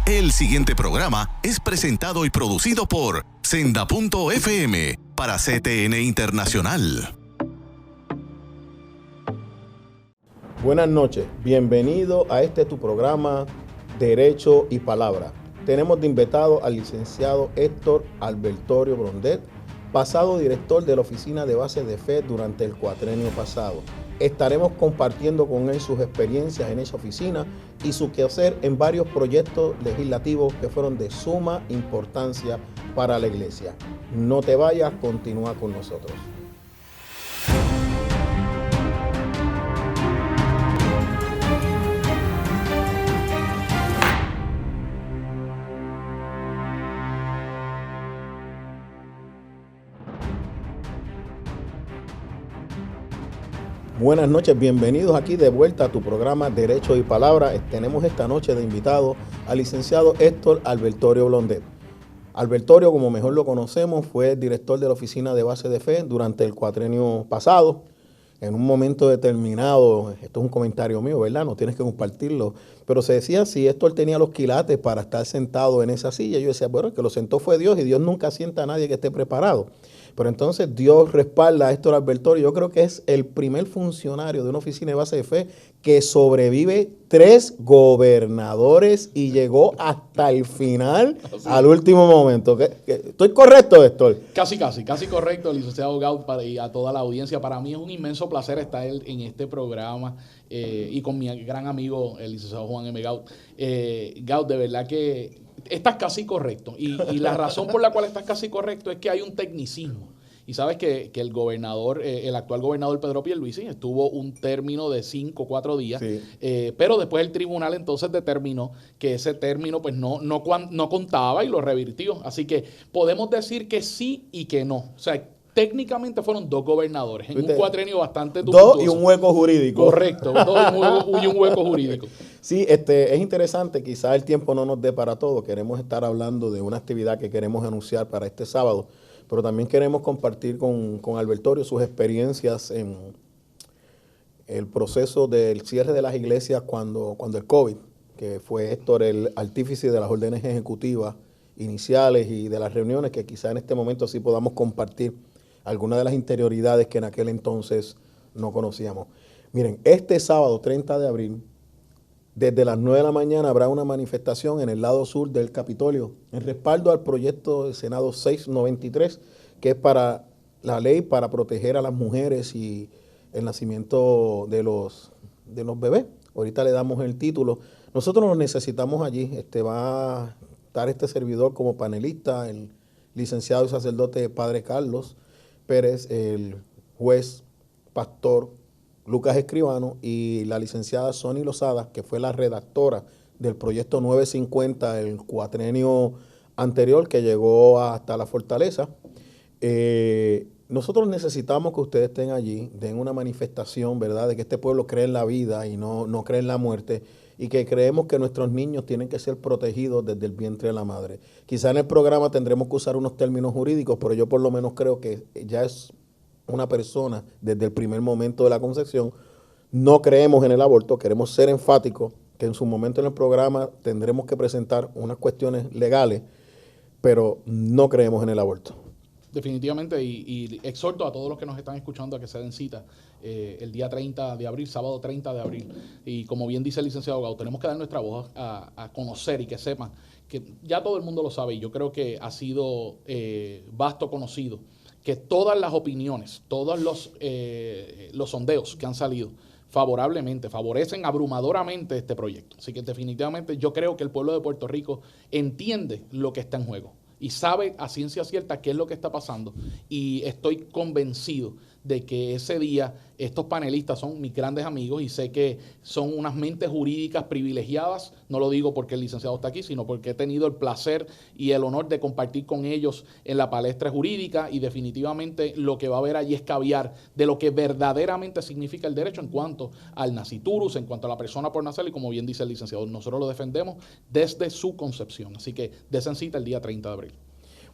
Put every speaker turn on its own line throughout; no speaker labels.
El siguiente programa es presentado y producido por Senda.fm para CTN Internacional.
Buenas noches, bienvenido a tu programa Derecho y Palabra. Tenemos de invitado al licenciado Héctor Albertorio Blondet, pasado director de la Oficina de Bases de Fe durante el cuatrenio pasado. Estaremos compartiendo con él sus experiencias en esa oficina y su quehacer en varios proyectos legislativos que fueron de suma importancia para la iglesia. No te vayas, continúa con nosotros. Buenas noches, bienvenidos aquí de vuelta a tu programa Derecho y Palabra. Tenemos esta noche de invitado al licenciado Héctor Albertorio Blondet. Albertorio, como mejor lo conocemos, fue director de la Oficina de Base de Fe durante el cuatrenio pasado. En un momento determinado, esto es un comentario mío, ¿verdad? No tienes que compartirlo, pero se decía si Héctor tenía los quilates para estar sentado en esa silla. Yo decía, bueno, el que lo sentó fue Dios y Dios nunca sienta a nadie que esté preparado. Pero entonces Dios respalda a Héctor Albertorio. Yo creo que es el primer funcionario de una oficina de base de fe que sobrevive 3 gobernadores y llegó hasta el final, al último momento. ¿Estoy correcto, Héctor?
Casi correcto, licenciado Gaut, y a toda la audiencia. Para mí es un inmenso placer estar en este programa y con mi gran amigo, el licenciado Juan M. Gaut. Gaut, de verdad que estás casi correcto. Y la razón por la cual estás casi correcto es que hay un tecnicismo. Y sabes que el gobernador, el actual gobernador Pedro Pierluisi, estuvo un término de 4 días, sí. Pero después el tribunal entonces determinó que ese término pues no contaba y lo revirtió. Así que podemos decir que sí y que no. O sea, técnicamente fueron 2 gobernadores en un cuatrenio bastante tumultuoso.
2 y un hueco jurídico.
Correcto, 2 y un hueco jurídico.
Sí, es interesante, quizás el tiempo no nos dé para todo. Queremos estar hablando de una actividad que queremos anunciar para este sábado, pero también queremos compartir con Albertorio sus experiencias en el proceso del cierre de las iglesias cuando el COVID, que fue Héctor el artífice de las órdenes ejecutivas iniciales y de las reuniones, que quizás en este momento sí podamos compartir algunas de las interioridades que en aquel entonces no conocíamos. Miren, este sábado 30 de abril, desde las 9 de la mañana habrá una manifestación en el lado sur del Capitolio en respaldo al proyecto del Senado 693, que es para la ley para proteger a las mujeres y el nacimiento de los bebés. Ahorita le damos el título. Nosotros nos necesitamos allí. Va a estar este servidor como panelista, el licenciado y sacerdote Padre Carlos Pérez, el juez pastor Lucas Escribano y la licenciada Sony Lozada, que fue la redactora del proyecto 950, el cuatrenio anterior que llegó hasta la fortaleza. Nosotros necesitamos que ustedes estén allí, den una manifestación, ¿verdad?, de que este pueblo cree en la vida y no cree en la muerte, y que creemos que nuestros niños tienen que ser protegidos desde el vientre de la madre. Quizá en el programa tendremos que usar unos términos jurídicos, pero yo por lo menos creo que ya es una persona desde el primer momento de la concepción. No creemos en el aborto, queremos ser enfáticos que en su momento en el programa tendremos que presentar unas cuestiones legales, pero no creemos en el aborto.
Definitivamente, y exhorto a todos los que nos están escuchando a que se den cita el día 30 de abril, sábado 30 de abril. Y como bien dice el licenciado Gau, tenemos que dar nuestra voz a conocer y que sepan que ya todo el mundo lo sabe, y yo creo que ha sido vasto conocido, que todas las opiniones, todos los sondeos que han salido favorecen abrumadoramente este proyecto. Así que definitivamente yo creo que el pueblo de Puerto Rico entiende lo que está en juego y sabe a ciencia cierta qué es lo que está pasando. Y estoy convencido de que ese día estos panelistas son mis grandes amigos y sé que son unas mentes jurídicas privilegiadas. No lo digo porque el licenciado está aquí, sino porque he tenido el placer y el honor de compartir con ellos en la palestra jurídica, y definitivamente lo que va a haber allí es caviar de lo que verdaderamente significa el derecho en cuanto al nasciturus, en cuanto a la persona por nacer, y como bien dice el licenciado, nosotros lo defendemos desde su concepción. Así que desen cita el día 30 de abril.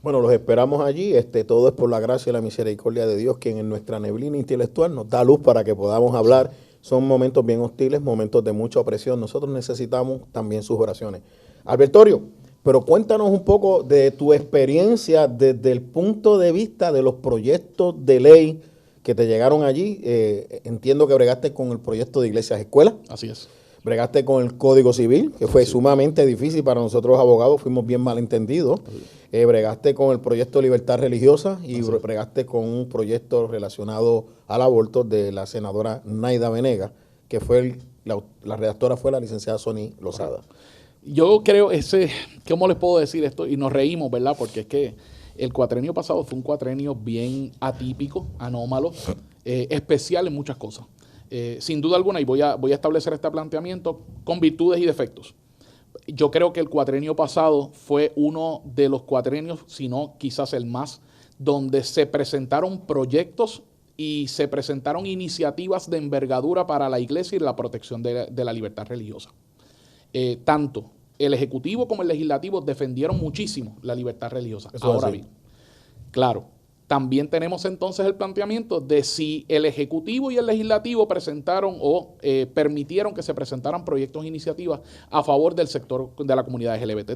Bueno, los esperamos allí. Todo es por la gracia y la misericordia de Dios, quien en nuestra neblina intelectual nos da luz para que podamos hablar son momentos bien hostiles, momentos de mucha opresión. Nosotros necesitamos también sus oraciones. Albertorio, pero cuéntanos un poco de tu experiencia desde el punto de vista de los proyectos de ley que te llegaron allí. Entiendo que bregaste con el proyecto de iglesias escuelas.
Así es.
Bregaste con el Código Civil, que fue sumamente difícil para nosotros los abogados, fuimos bien malentendidos. Bregaste con el proyecto de libertad religiosa y bregaste con un proyecto relacionado al aborto de la senadora Naida Venegas, que fue la redactora fue la licenciada Sony Lozada.
Yo creo ¿cómo les puedo decir esto? Y nos reímos, ¿verdad? Porque es que el cuatrenio pasado fue un cuatrenio bien atípico, anómalo, especial en muchas cosas. Sin duda alguna, y voy a establecer este planteamiento con virtudes y defectos. Yo creo que el cuatrenio pasado fue uno de los cuatrenios, si no quizás el más, donde se presentaron proyectos y se presentaron iniciativas de envergadura para la iglesia y la protección de la libertad religiosa. Tanto el Ejecutivo como el Legislativo defendieron muchísimo la libertad religiosa. Ahora bien, claro, también tenemos entonces el planteamiento de si el Ejecutivo y el Legislativo presentaron o permitieron que se presentaran proyectos e iniciativas a favor del sector de la comunidad LGBT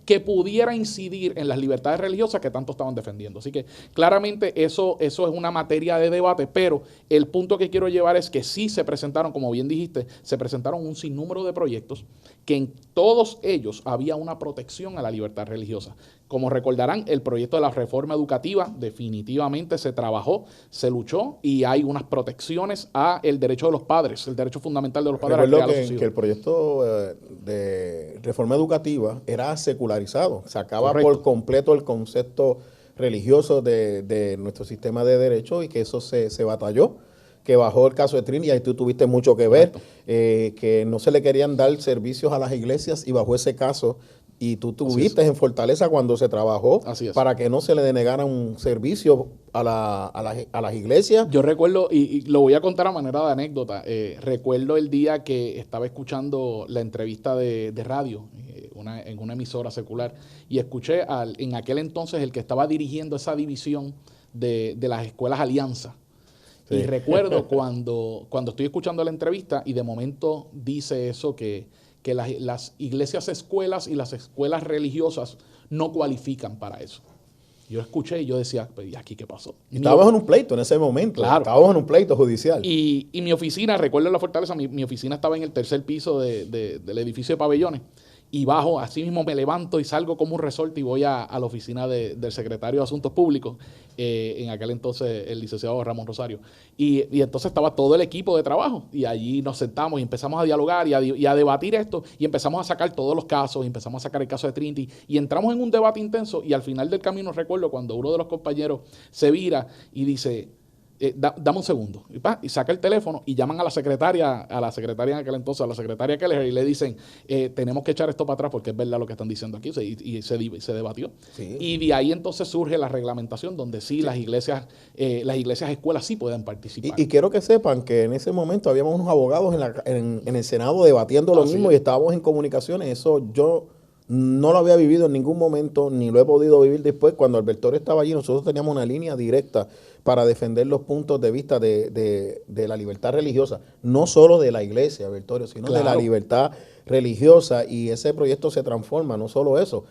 que pudiera incidir en las libertades religiosas que tanto estaban defendiendo. Así que claramente eso es una materia de debate, pero el punto que quiero llevar es que sí se presentaron, como bien dijiste, se presentaron un sinnúmero de proyectos que en todos ellos había una protección a la libertad religiosa. Como recordarán, el proyecto de la reforma educativa definitivamente se trabajó, se luchó y hay unas protecciones a el derecho de los padres, el derecho fundamental de los padres.
Recuerdo que el proyecto de reforma educativa era secularizado, sacaba por completo el concepto religioso de nuestro sistema de derecho y que eso se batalló, que bajó el caso de Trini, y ahí tú tuviste mucho que ver, que no se le querían dar servicios a las iglesias y bajó ese caso. Y tú tuviste en Fortaleza cuando se trabajó para que no se le denegaran un servicio a las iglesias.
Yo recuerdo, y lo voy a contar a manera de anécdota, recuerdo el día que estaba escuchando la entrevista de radio en una emisora secular y escuché en aquel entonces el que estaba dirigiendo esa división de las escuelas Alianza. Sí. Y recuerdo cuando estoy escuchando la entrevista y de momento dice eso que las iglesias escuelas y las escuelas religiosas no cualifican para eso. Yo escuché y yo decía, pues, ¿y aquí qué pasó?
Y estábamos en un pleito en ese momento.
Claro.
Estábamos en un pleito judicial.
Y mi oficina, recuerdo en la Fortaleza, mi oficina estaba en el tercer piso del edificio de pabellones. Y bajo, así mismo me levanto y salgo como un resorte y voy a la oficina del secretario de Asuntos Públicos, en aquel entonces el licenciado Ramón Rosario. Y entonces estaba todo el equipo de trabajo y allí nos sentamos y empezamos a dialogar y a debatir esto y empezamos a sacar todos los casos, y empezamos a sacar el caso de Trinity y entramos en un debate intenso y al final del camino recuerdo cuando uno de los compañeros se vira y dice... dame un segundo, y saca el teléfono y llaman a la secretaria en aquel entonces, a la secretaria Keller, y le dicen, tenemos que echar esto para atrás porque es verdad lo que están diciendo aquí, y se debatió. Sí. Y de ahí entonces surge la reglamentación donde sí. Las iglesias escuelas sí pueden participar.
Y quiero que sepan que en ese momento habíamos unos abogados en el Senado debatiendo lo mismo y estábamos en comunicaciones. Eso yo no lo había vivido en ningún momento, ni lo he podido vivir después. Cuando Albertorio estaba allí, nosotros teníamos una línea directa para defender los puntos de vista de la libertad religiosa, no solo de la iglesia, Albertorio, sino de la libertad religiosa, y ese proyecto se transforma, no solo eso,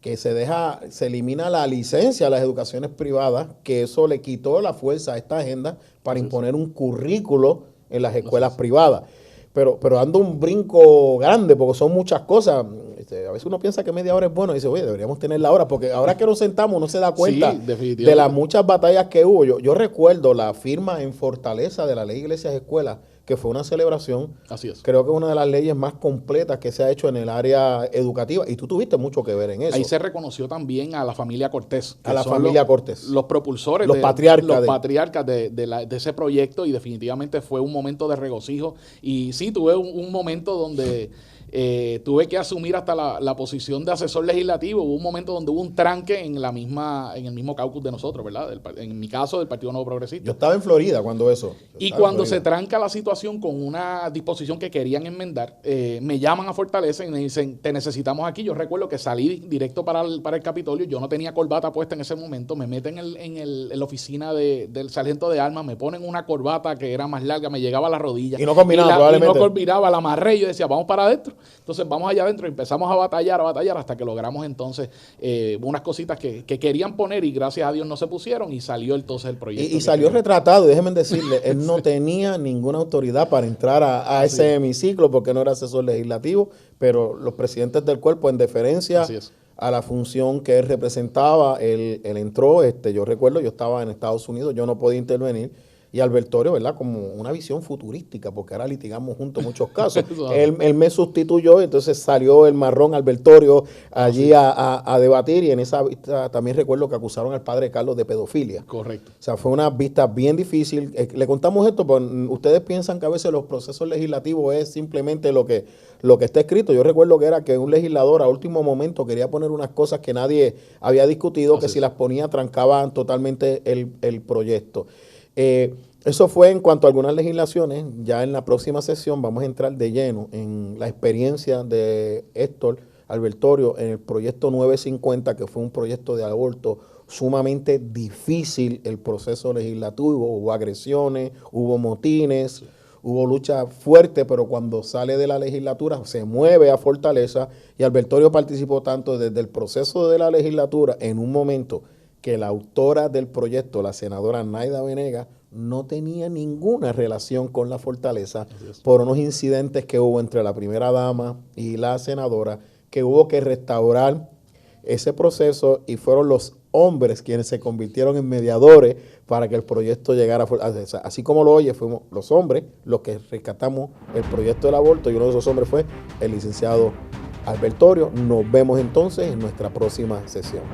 que se elimina la licencia a las educaciones privadas, que eso le quitó la fuerza a esta agenda para imponer un currículo en las escuelas privadas. Pero dando un brinco grande, porque son muchas cosas. A veces uno piensa que media hora es bueno y dice, oye, deberíamos tener la hora, porque ahora que nos sentamos uno se da cuenta de las muchas batallas que hubo. Yo recuerdo la firma en Fortaleza de la Ley Iglesias Escuelas, que fue una celebración.
Así es.
Creo que es una de las leyes más completas que se ha hecho en el área educativa, y tú tuviste mucho que ver en eso.
Ahí se reconoció también a la familia Cortés.
A la familia Cortés.
Los propulsores,
los
patriarcas de ese proyecto, y definitivamente fue un momento de regocijo. Y sí, tuve un momento donde tuve que asumir hasta la posición de asesor legislativo. Hubo un momento donde hubo un tranque en el mismo caucus de nosotros, ¿verdad? En mi caso, del Partido Nuevo Progresista.
Yo estaba en Florida cuando eso.
Y cuando se tranca la situación con una disposición que querían enmendar, me llaman a Fortaleza y me dicen, te necesitamos aquí. Yo recuerdo que salí directo para el Capitolio, yo no tenía corbata puesta en ese momento, me meten en la oficina del sargento de armas, me ponen una corbata que era más larga, me llegaba a la rodilla.
Y no combinaba probablemente.
Y no combinaba, la amarré y yo decía, vamos para adentro. Entonces vamos allá adentro y empezamos a batallar hasta que logramos entonces unas cositas que querían poner y gracias a Dios no se pusieron y salió entonces el proyecto.
Y salió retratado, déjenme decirle, él no tenía ninguna autoridad para entrar a ese hemiciclo porque no era asesor legislativo, pero los presidentes del cuerpo, en deferencia a la función que él representaba, él entró. Yo recuerdo, yo estaba en Estados Unidos, yo no podía intervenir, y Albertorio, ¿verdad? Como una visión futurística, porque ahora litigamos juntos muchos casos. él me sustituyó, entonces salió el marrón Albertorio allí a debatir, y en esa vista también recuerdo que acusaron al padre Carlos de pedofilia.
Correcto.
O sea, fue una vista bien difícil. Le contamos esto, porque ustedes piensan que a veces los procesos legislativos es simplemente lo que está escrito. Yo recuerdo que un legislador a último momento quería poner unas cosas que nadie había discutido, que si las ponía trancaban totalmente el proyecto. Eso fue en cuanto a algunas legislaciones. Ya en la próxima sesión vamos a entrar de lleno en la experiencia de Héctor Albertorio en el proyecto 950, que fue un proyecto de aborto sumamente difícil. El proceso legislativo, hubo agresiones, hubo motines, hubo lucha fuerte, pero cuando sale de la legislatura se mueve a Fortaleza, y Albertorio participó tanto desde el proceso de la legislatura, en un momento que la autora del proyecto, la senadora Naida Venegas, no tenía ninguna relación con la Fortaleza por unos incidentes que hubo entre la primera dama y la senadora, que hubo que restaurar ese proceso, y fueron los hombres quienes se convirtieron en mediadores para que el proyecto llegara a Fortaleza. Así como lo oye, fuimos los hombres los que rescatamos el proyecto del aborto, y uno de esos hombres fue el licenciado Albertorio. Nos vemos entonces en nuestra próxima sesión.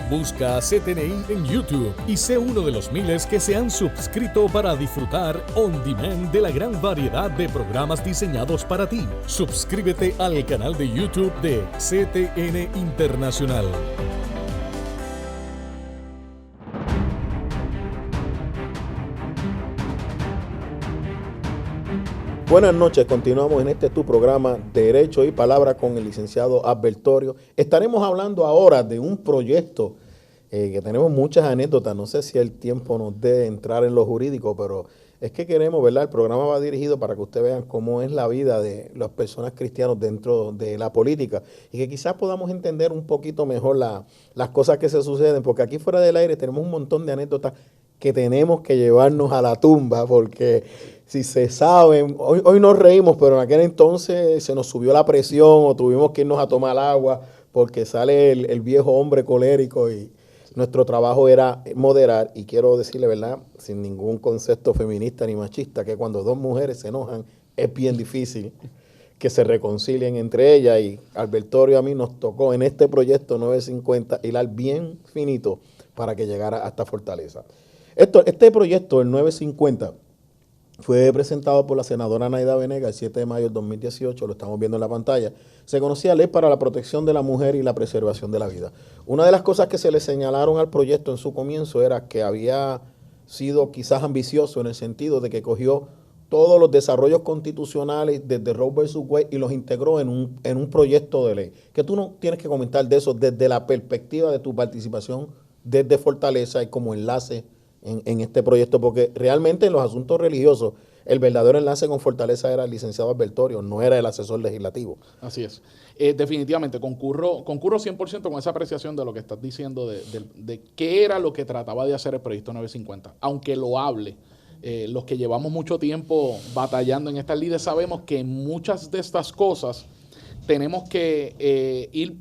Busca CTNI en YouTube y sé uno de los miles que se han suscrito para disfrutar on demand de la gran variedad de programas diseñados para ti. Suscríbete al canal de YouTube de CTN Internacional.
Buenas noches, continuamos en tu programa Derecho y Palabra con el licenciado Albertorio. Estaremos hablando ahora de un proyecto que tenemos muchas anécdotas. No sé si el tiempo nos dé entrar en lo jurídico, pero es que queremos, ¿verdad? El programa va dirigido para que ustedes vean cómo es la vida de las personas cristianas dentro de la política, y que quizás podamos entender un poquito mejor las cosas que se suceden, porque aquí fuera del aire tenemos un montón de anécdotas que tenemos que llevarnos a la tumba, porque si se saben, hoy nos reímos, pero en aquel entonces se nos subió la presión o tuvimos que irnos a tomar agua porque sale el viejo hombre colérico, y nuestro trabajo era moderar. Y quiero decirle, ¿verdad?, sin ningún concepto feminista ni machista, que cuando dos mujeres se enojan es bien difícil que se reconcilien entre ellas, y Albertorio a mí nos tocó en este proyecto 950 hilar bien finito para que llegara hasta Fortaleza. Este proyecto, el 950, fue presentado por la senadora Naida Venegas el 7 de mayo del 2018, lo estamos viendo en la pantalla. Se conocía Ley para la Protección de la Mujer y la Preservación de la Vida. Una de las cosas que se le señalaron al proyecto en su comienzo era que había sido quizás ambicioso, en el sentido de que cogió todos los desarrollos constitucionales desde Roe vs. Wade y los integró en un proyecto de ley. Que tú no tienes que comentar de eso desde la perspectiva de tu participación desde Fortaleza y como enlace en este proyecto, porque realmente en los asuntos religiosos el verdadero enlace con Fortaleza era el licenciado Albertorio, no era el asesor legislativo.
Así es. Definitivamente, concurro 100% con esa apreciación de lo que estás diciendo, de qué era lo que trataba de hacer el proyecto 950. Aunque lo hable, los que llevamos mucho tiempo batallando en estas lides sabemos que muchas de estas cosas tenemos que ir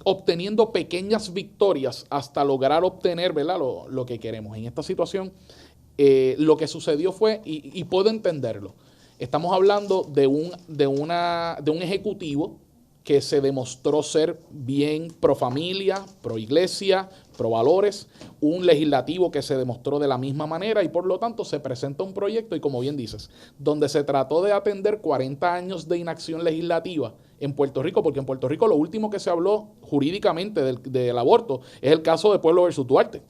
obteniendo pequeñas victorias hasta lograr obtener, ¿verdad?, lo que queremos. En esta situación, lo que sucedió fue, y puedo entenderlo, estamos hablando de un ejecutivo que se demostró ser bien pro familia, pro iglesia, pro valores, un legislativo que se demostró de la misma manera y por lo tanto se presenta un proyecto y como bien dices, donde se trató de atender 40 años de inacción legislativa en Puerto Rico, porque en Puerto Rico lo último que se habló jurídicamente del aborto es el caso de Pueblo versus Duarte.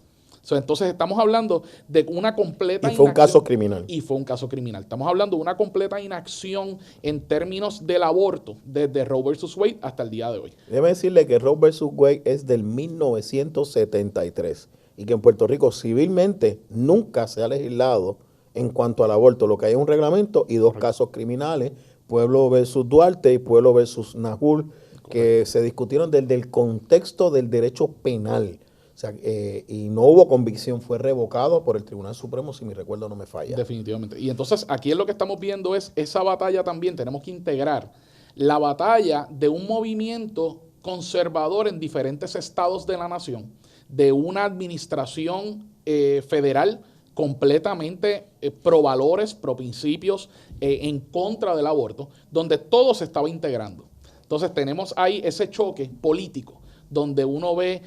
Entonces estamos hablando de una completa
inacción. Y fue un caso criminal.
Y fue un caso criminal. Estamos hablando de una completa inacción en términos del aborto desde Roe versus Wade hasta el día de hoy.
Déjeme decirle que Roe versus Wade es del 1973 y que en Puerto Rico civilmente nunca se ha legislado en cuanto al aborto. Lo que hay es un reglamento y dos casos criminales, Pueblo versus Duarte y Pueblo versus Nahul, que se discutieron desde el contexto del derecho penal. O sea, y no hubo convicción, fue revocado por el Tribunal Supremo, si mi recuerdo no me falla.
Definitivamente. Y entonces aquí lo que estamos viendo es esa batalla también, tenemos que integrar la batalla de un movimiento conservador en diferentes estados de la nación, de una administración federal completamente pro valores, pro principios, en contra del aborto, donde todo se estaba integrando. Entonces tenemos ahí ese choque político, donde uno ve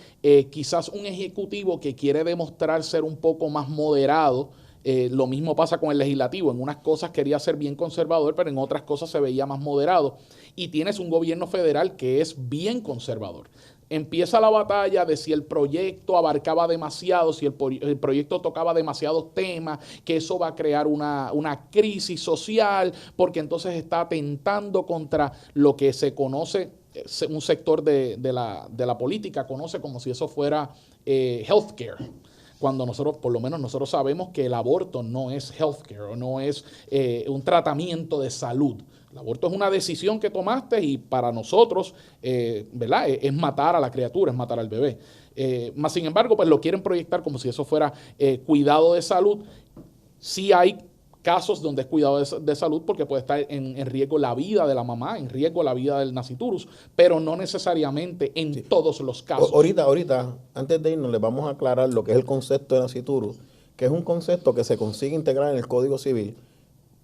quizás un ejecutivo que quiere demostrar ser un poco más moderado. Lo mismo pasa con el legislativo. En unas cosas quería ser bien conservador, pero en otras cosas se veía más moderado. Y tienes un gobierno federal que es bien conservador. Empieza la batalla de si el proyecto abarcaba demasiado, si el proyecto tocaba demasiados temas, que eso va a crear una crisis social, porque entonces está atentando contra lo que se conoce, un sector de la política conoce como si eso fuera healthcare. Cuando nosotros, por lo menos nosotros sabemos que el aborto no es healthcare o no es un tratamiento de salud. El aborto es una decisión que tomaste y para nosotros, ¿verdad? Es matar a la criatura, es matar al bebé. Más sin embargo, pues lo quieren proyectar como si eso fuera cuidado de salud. Sí hay casos donde es cuidado de salud porque puede estar en riesgo la vida de la mamá, en riesgo la vida del naciturus, pero no necesariamente en todos los casos.
Ahorita, antes de irnos, les vamos a aclarar lo que es el concepto de naciturus, que es un concepto que se consigue integrar en el Código Civil,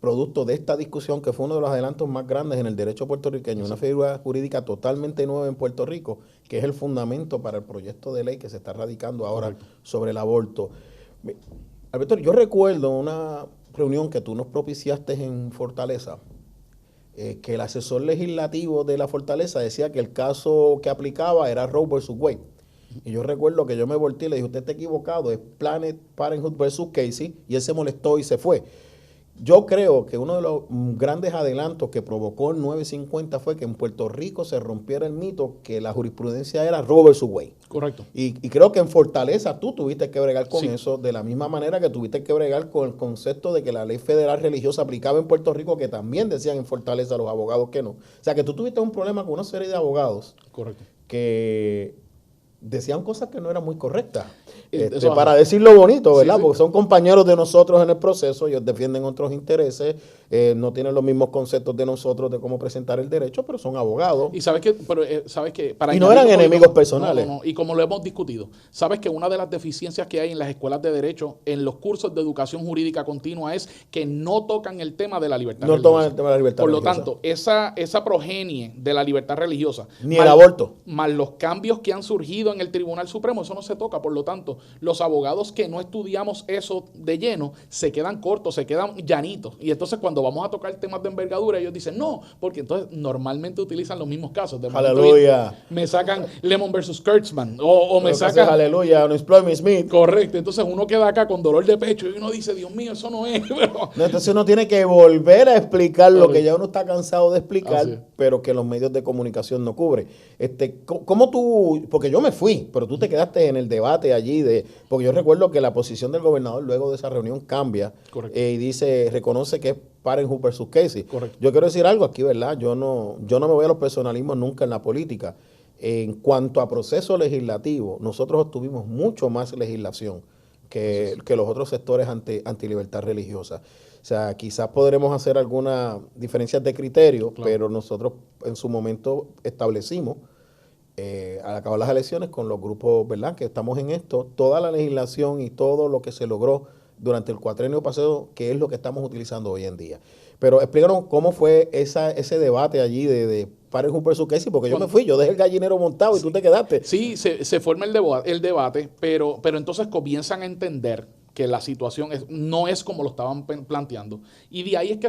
producto de esta discusión que fue uno de los adelantos más grandes en el derecho puertorriqueño, una figura jurídica totalmente nueva en Puerto Rico, que es el fundamento para el proyecto de ley que se está radicando ahora sobre el aborto. Alberto, yo recuerdo una reunión que tú nos propiciaste en Fortaleza, que el asesor legislativo de la Fortaleza decía que el caso que aplicaba era Roe versus Wade. Y yo recuerdo que yo me volteé y le dije, usted está equivocado, es Planned Parenthood versus Casey, y él se molestó y se fue. Yo creo que uno de los grandes adelantos que provocó el 950 fue que en Puerto Rico se rompiera el mito que la jurisprudencia era Roe versus Wade.
Correcto.
Y creo que en Fortaleza tú tuviste que bregar con eso, de la misma manera que tuviste que bregar con el concepto de que la ley federal religiosa aplicaba en Puerto Rico, que también decían en Fortaleza los abogados que no. O sea, que tú tuviste un problema con una serie de abogados.
Correcto.
Que decían cosas que no eran muy correctas. Para decirlo bonito, ¿verdad? Sí, sí. Porque son compañeros de nosotros en el proceso, ellos defienden otros intereses, no tienen los mismos conceptos de nosotros de cómo presentar el derecho, pero son abogados.
Y sabes que, para
y no eran enemigos personales.
No. Y como lo hemos discutido, sabes que una de las deficiencias que hay en las escuelas de derecho, en los cursos de educación jurídica continua, es que no tocan el tema de la libertad religiosa.
No tocan el tema de la libertad religiosa.
Por lo tanto, esa progenie de la libertad religiosa,
ni el aborto,
más los cambios que han surgido en el Tribunal Supremo, eso no se toca. Por lo tanto, los abogados que no estudiamos eso de lleno se quedan cortos, se quedan llanitos. Y entonces cuando vamos a tocar temas de envergadura, ellos dicen no, porque entonces normalmente utilizan los mismos casos.
Aleluya.
Me sacan Lemon versus Kurtzman o me sacan...
Aleluya, no Exploit Smith.
Correcto. Entonces uno queda acá con dolor de pecho y uno dice, Dios mío, eso no es. Pero...
No, entonces uno tiene que volver a explicar lo que ya uno está cansado de explicar, pero que los medios de comunicación no cubren. ¿Cómo tú...? Porque yo me fui, pero tú te quedaste en el debate allí, porque yo recuerdo que la posición del gobernador luego de esa reunión cambia y dice, reconoce que es Parenthood versus Casey.
Correcto.
Yo quiero decir algo aquí, ¿verdad? Yo no me voy a los personalismos nunca en la política. En cuanto a proceso legislativo, nosotros obtuvimos mucho más legislación que los otros sectores anti-libertad religiosa. O sea, quizás podremos hacer algunas diferencias de criterio, pero nosotros en su momento establecimos, al acabar las elecciones con los grupos, ¿verdad?, que estamos en esto, toda la legislación y todo lo que se logró durante el cuatrenio pasado, que es lo que estamos utilizando hoy en día. Pero explícanos cómo fue ese debate allí de Parent Hood versus Casey, porque yo me fui, yo dejé el gallinero montado y tú te quedaste.
Sí, se forma el debate, pero entonces comienzan a entender que la situación no es como lo estaban planteando. Y de ahí es que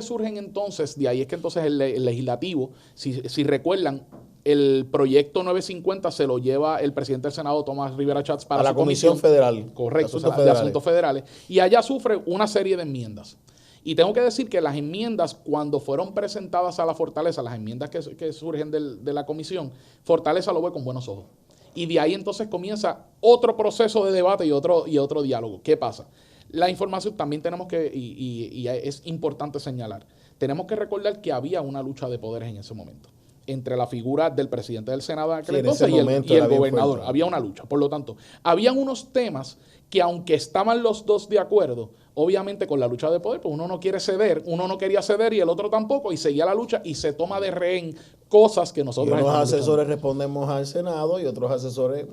el legislativo, si recuerdan, el proyecto 950 se lo lleva el presidente del Senado, Tomás Rivera Chats, para
a la Comisión Federal.
Correcto, de Asuntos Federales. Y allá sufre una serie de enmiendas. Y tengo que decir que las enmiendas, cuando fueron presentadas a la Fortaleza, las enmiendas que surgen de la comisión, Fortaleza lo ve con buenos ojos. Y de ahí entonces comienza otro proceso de debate y otro diálogo. ¿Qué pasa? La información también tenemos que, y es importante señalar, tenemos que recordar que había una lucha de poderes en ese momento entre la figura del presidente del Senado en aquel entonces y el gobernador. Había una lucha. Por lo tanto, habían unos temas que, aunque estaban los dos de acuerdo, obviamente con la lucha de poder, pues uno no quiere ceder, uno no quería ceder y el otro tampoco, y seguía la lucha y se toma de rehén cosas que nosotros...
Y unos asesores respondemos al Senado y otros asesores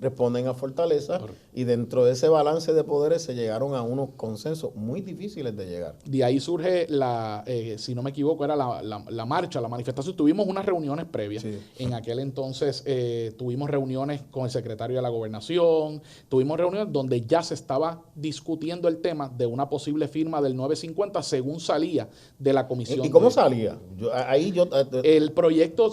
responden a Fortaleza. Correcto. Y dentro de ese balance de poderes se llegaron a unos consensos muy difíciles de llegar.
De ahí surge si no me equivoco, era la marcha, la manifestación. Tuvimos unas reuniones previas. Sí. En aquel entonces tuvimos reuniones con el secretario de la Gobernación, tuvimos reuniones donde ya se estaba discutiendo el tema de una posible firma del 950 según salía de la comisión.
¿Y cómo salía?
El proyecto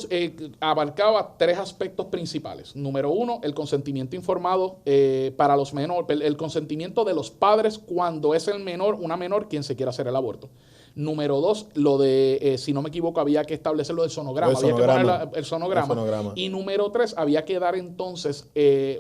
abarcaba 3 aspectos principales. Número 1, el consentimiento informado para los menores, el consentimiento de los padres cuando es una menor quien se quiera hacer el aborto. Número 2, lo de, si no me equivoco, había que establecer lo del sonograma. Había que poner el sonograma. Y número 3, había que dar entonces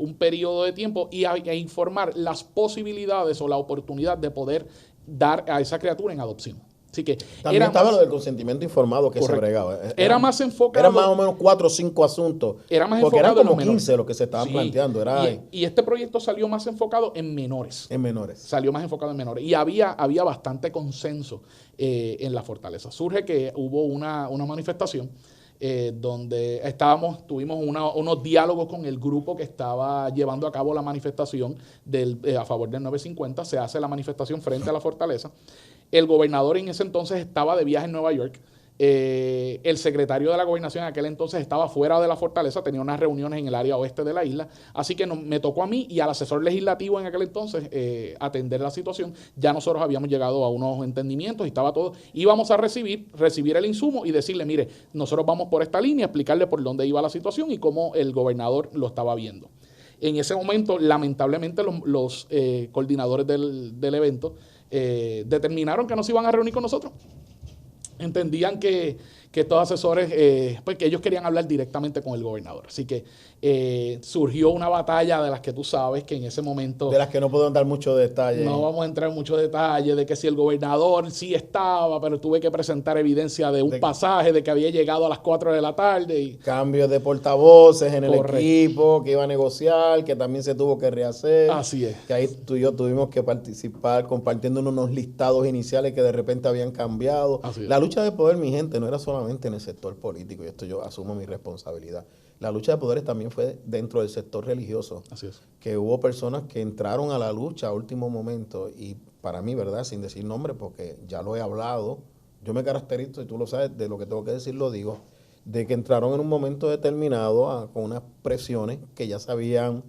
un periodo de tiempo e informar las posibilidades o la oportunidad de poder dar a esa criatura en adopción. Así que
también estaba lo del consentimiento informado que
correcto.
Se bregaba.
Era más enfocado.
Eran más o menos 4 o 5 asuntos.
Era más
porque
enfocado
eran como 15 lo que se estaban planteando.
Y este proyecto salió más enfocado en menores. Salió más enfocado en menores. Y había bastante consenso en la Fortaleza. Surge que hubo una manifestación donde tuvimos unos diálogos con el grupo que estaba llevando a cabo la manifestación a favor del 950. Se hace la manifestación frente a la Fortaleza. El gobernador en ese entonces estaba de viaje en Nueva York. El secretario de la Gobernación en aquel entonces estaba fuera de la Fortaleza, tenía unas reuniones en el área oeste de la isla. Así que me tocó a mí y al asesor legislativo en aquel entonces atender la situación. Ya nosotros habíamos llegado a unos entendimientos y estaba todo. Íbamos a recibir el insumo y decirle, mire, nosotros vamos por esta línea, explicarle por dónde iba la situación y cómo el gobernador lo estaba viendo. En ese momento, lamentablemente, los coordinadores del evento determinaron que no se iban a reunir con nosotros. Entendían que estos asesores, pues que ellos querían hablar directamente con el gobernador. Así que surgió una batalla de las que tú sabes que en ese momento...
De las que no puedo dar mucho detalle.
No vamos a entrar en mucho detalle de que si el gobernador sí estaba, pero tuve que presentar evidencia de un pasaje de que había llegado a las 4 de la tarde. Y
cambios de portavoces en el equipo, que iba a negociar, que también se tuvo que rehacer.
Así es.
Que ahí tú y yo tuvimos que participar compartiendo unos listados iniciales que de repente habían cambiado. La lucha de poder, mi gente, no era solamente en el sector político, y esto yo asumo mi responsabilidad. La lucha de poderes también fue dentro del sector religioso.
Así es.
Que hubo personas que entraron a la lucha a último momento y para mí, ¿verdad? Sin decir nombre, porque ya lo he hablado, yo me caracterizo, y tú lo sabes, de lo que tengo que decir lo digo, de que entraron en un momento determinado con unas presiones que ya se habían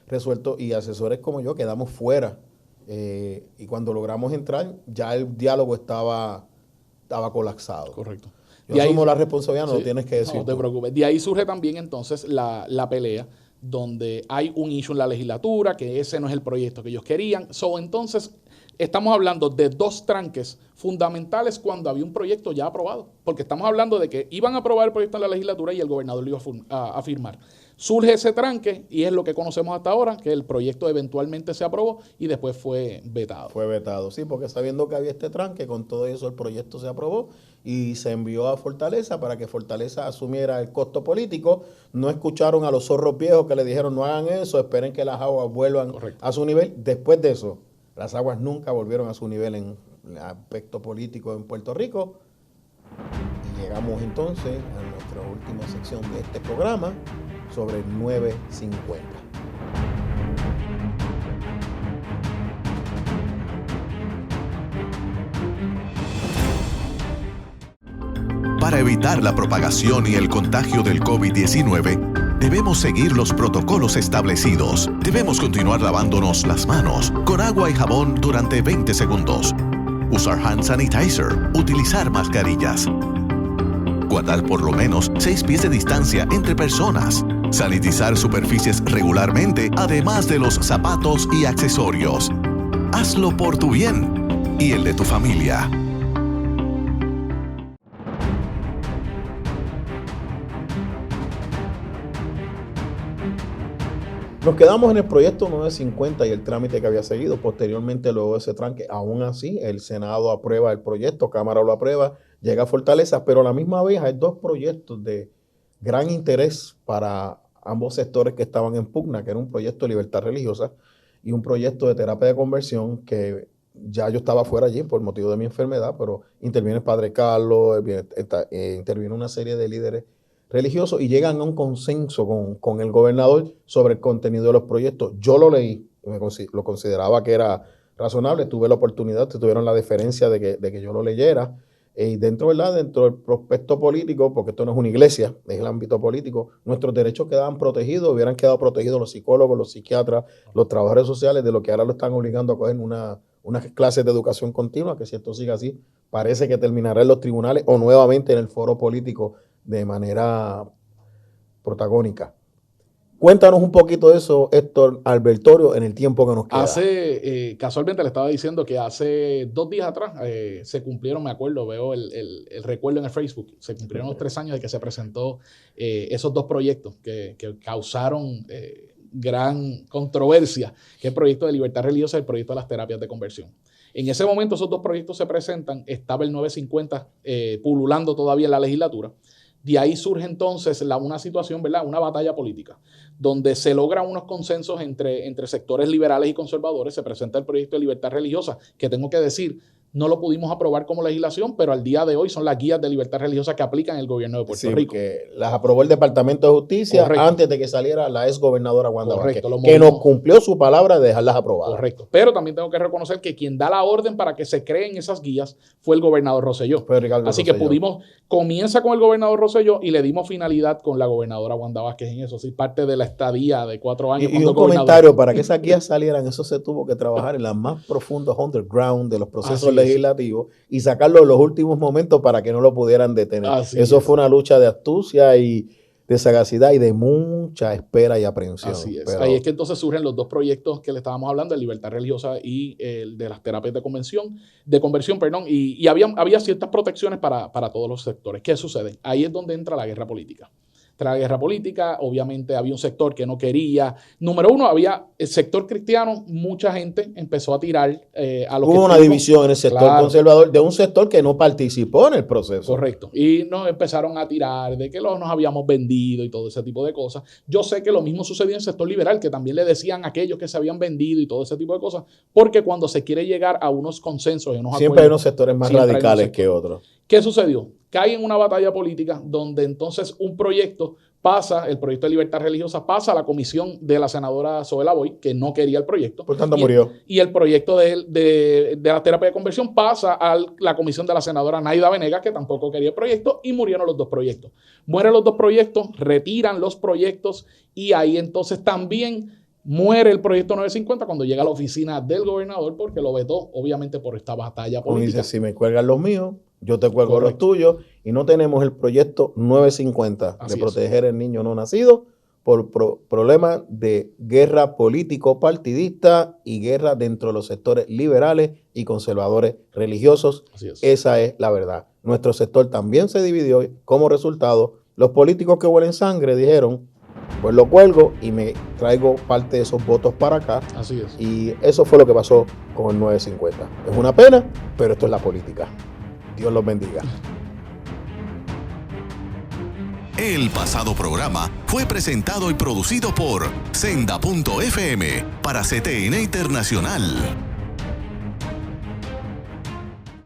resuelto y asesores como yo quedamos fuera. Y cuando logramos entrar, ya el diálogo estaba colapsado.
Correcto.
Yo asumo la responsabilidad, no lo tienes que decir.
No te preocupes. De ahí surge también entonces la pelea, donde hay un issue en la legislatura, que ese no es el proyecto que ellos querían. Entonces, estamos hablando de 2 tranques fundamentales cuando había un proyecto ya aprobado. Porque estamos hablando de que iban a aprobar el proyecto en la legislatura y el gobernador lo iba a firmar. Surge ese tranque y es lo que conocemos hasta ahora, que el proyecto eventualmente se aprobó y después fue vetado.
Fue vetado, sí, porque sabiendo que había este tranque, con todo eso el proyecto se aprobó y se envió a Fortaleza para que Fortaleza asumiera el costo político. No escucharon a los zorros viejos que le dijeron no hagan eso, esperen que las aguas vuelvan a su nivel. Después de eso, las aguas nunca volvieron a su nivel en el aspecto político en Puerto Rico. Y llegamos entonces a nuestra última sección de este programa sobre el 950.
evitar la propagación y el contagio del COVID-19, debemos seguir los protocolos establecidos. Debemos continuar lavándonos las manos con agua y jabón durante 20 segundos. Usar hand sanitizer. Utilizar mascarillas. Guardar por lo menos 6 pies de distancia entre personas. Sanitizar superficies regularmente, además de los zapatos y accesorios. Hazlo por tu bien y el de tu familia.
Nos quedamos en el proyecto 950 y el trámite que había seguido. Posteriormente, luego de ese tranque, aún así, el Senado aprueba el proyecto, Cámara lo aprueba, llega a Fortaleza, pero a la misma vez hay 2 proyectos de gran interés para ambos sectores que estaban en pugna, que era un proyecto de libertad religiosa y un proyecto de terapia de conversión, que ya yo estaba fuera allí por motivo de mi enfermedad, pero interviene el Padre Carlos, interviene una serie de líderes religiosos y llegan a un consenso con el gobernador sobre el contenido de los proyectos. Yo lo leí, lo consideraba que era razonable, tuve la oportunidad, tuvieron la deferencia de que yo lo leyera, y dentro del prospecto político, porque esto no es una iglesia, es el ámbito político, nuestros derechos quedaban protegidos, hubieran quedado protegidos los psicólogos, los psiquiatras, los trabajadores sociales, de lo que ahora lo están obligando a coger unas clases de educación continua, que si esto sigue así, parece que terminará en los tribunales o nuevamente en el foro político de manera protagónica. Cuéntanos un poquito de eso, Héctor Albertorio, en el tiempo que nos queda.
Casualmente le estaba diciendo que hace 2 días atrás se cumplieron, me acuerdo, veo el recuerdo en el Facebook, se cumplieron los 3 años de que se presentó esos 2 proyectos que causaron gran controversia, que es el proyecto de libertad religiosa y el proyecto de las terapias de conversión. En ese momento esos 2 proyectos se presentan, estaba el 950 pululando todavía en la legislatura. De ahí surge entonces una situación, ¿verdad? Una batalla política, donde se logran unos consensos entre sectores liberales y conservadores. Se presenta el proyecto de libertad religiosa, que tengo que decir, no lo pudimos aprobar como legislación, pero al día de hoy son las guías de libertad religiosa que aplican el gobierno de Puerto Rico.
Que las aprobó el Departamento de Justicia. Correcto. Antes de que saliera la ex gobernadora Wanda Vázquez, que nos cumplió su palabra de dejarlas aprobadas.
Correcto. Pero también tengo que reconocer que quien da la orden para que se creen esas guías fue el gobernador Rosselló. Así que comienza con el gobernador Rosselló y le dimos finalidad con la gobernadora Wanda Vázquez en eso. Sí, parte de la estadía de 4 años.
Y un comentario, para que esas guías salieran, eso se tuvo que trabajar en las más profundas underground de los procesos legislativo y sacarlo en los últimos momentos para que no lo pudieran detener. Eso fue una lucha de astucia y de sagacidad y de mucha espera y aprehensión.
Así es. Ahí es que entonces surgen los 2 proyectos que le estábamos hablando, de libertad religiosa y el de las terapias de conversión, y había ciertas protecciones para todos los sectores. ¿Qué sucede? Ahí es donde entra la guerra política. Tras la guerra política, obviamente había un sector que no quería. Número 1, había el sector cristiano, mucha gente empezó a tirar a los que
hubo una división en el sector conservador de un sector que no participó en el proceso.
Correcto. Y nos empezaron a tirar de que nos habíamos vendido y todo ese tipo de cosas. Yo sé que lo mismo sucedió en el sector liberal, que también le decían a aquellos que se habían vendido y todo ese tipo de cosas, porque cuando se quiere llegar a unos consensos y unos
siempre acuerdos, hay unos sectores más radicales que otros.
¿Qué sucedió? Cae en una batalla política donde entonces un proyecto el proyecto de libertad religiosa pasa a la comisión de la senadora Zoe Lavoy, que no quería el proyecto.
Por tanto, murió.
Y el proyecto de la terapia de conversión pasa a la comisión de la senadora Naida Venegas, que tampoco quería el proyecto, y murieron los 2 proyectos. Mueren los 2 proyectos, retiran los proyectos, y ahí entonces también muere el proyecto 950 cuando llega a la oficina del gobernador, porque lo vetó, obviamente, por esta batalla política.
Dice, si me cuelgan los míos, yo te cuelgo los tuyos, y no tenemos el proyecto 950 de proteger al niño no nacido por problemas de guerra político-partidista y guerra dentro de los sectores liberales y conservadores religiosos. Esa es la verdad. Nuestro sector también se dividió. Como resultado, los políticos que huelen sangre dijeron, pues lo cuelgo y me traigo parte de esos votos para acá.
Así es.
Y eso fue lo que pasó con el 950. Es una pena, pero esto es la política. Dios los bendiga.
El pasado programa fue presentado y producido por Senda.fm para CTN Internacional.